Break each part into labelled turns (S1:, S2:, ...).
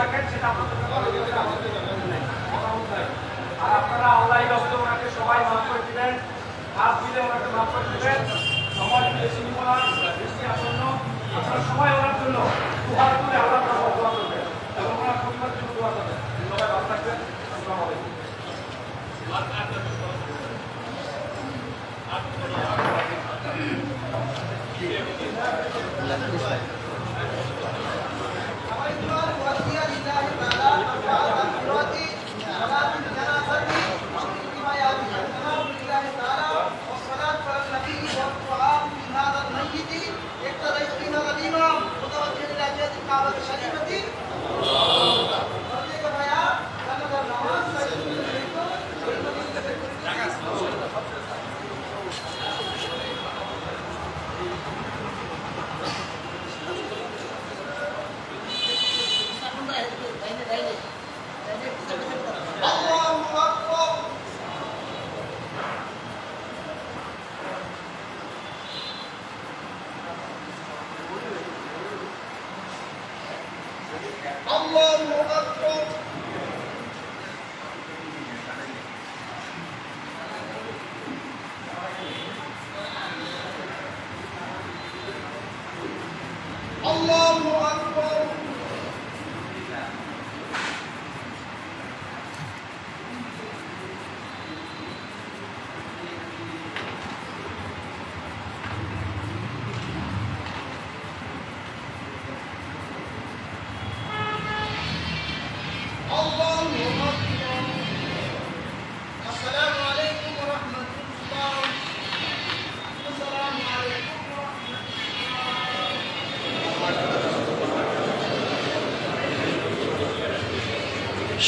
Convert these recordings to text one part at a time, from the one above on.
S1: থাকেন সেটা আপনাদের আর আপনারা অনলাইন অবস্থা ওনাকে সবাই মাফ করে দিবেন, হাত দিলে ওনাকে মাফ করে দিবেন। সময় বেশি নিব না, বেশি আসন্ন, আপনারা সবাই ওনার জন্য দুহাত তুলে আল্লাহ দোয়া করবেন এবং ওনার পরিবারের জন্য দোয়া করবেন। সবাই ভালো থাকবেন। আসসালামু আলাইকুম।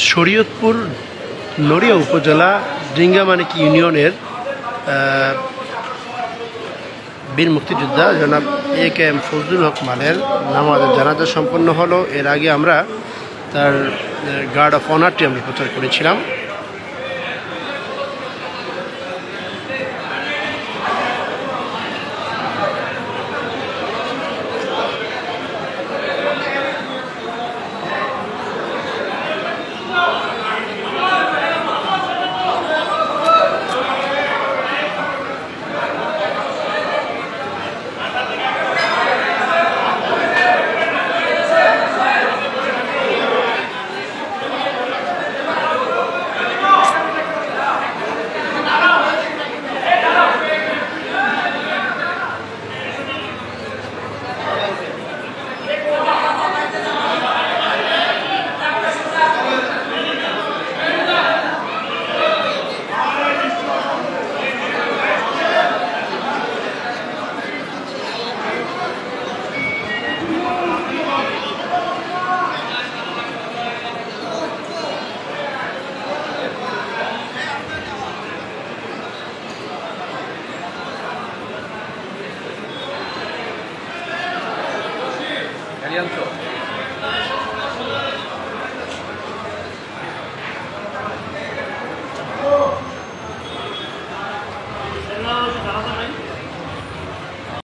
S2: শরীয়তপুর নড়িয়া উপজেলা ডিঙ্গামানিক ইউনিয়নের বীর মুক্তিযোদ্ধা জনাব AK-M ফজলুল হক মালের নামাজের জানাজা সম্পন্ন হলো। এর আগে আমরা তার গার্ড অফ অনারটি আমরা প্রচার করেছিলাম।
S1: Arianto.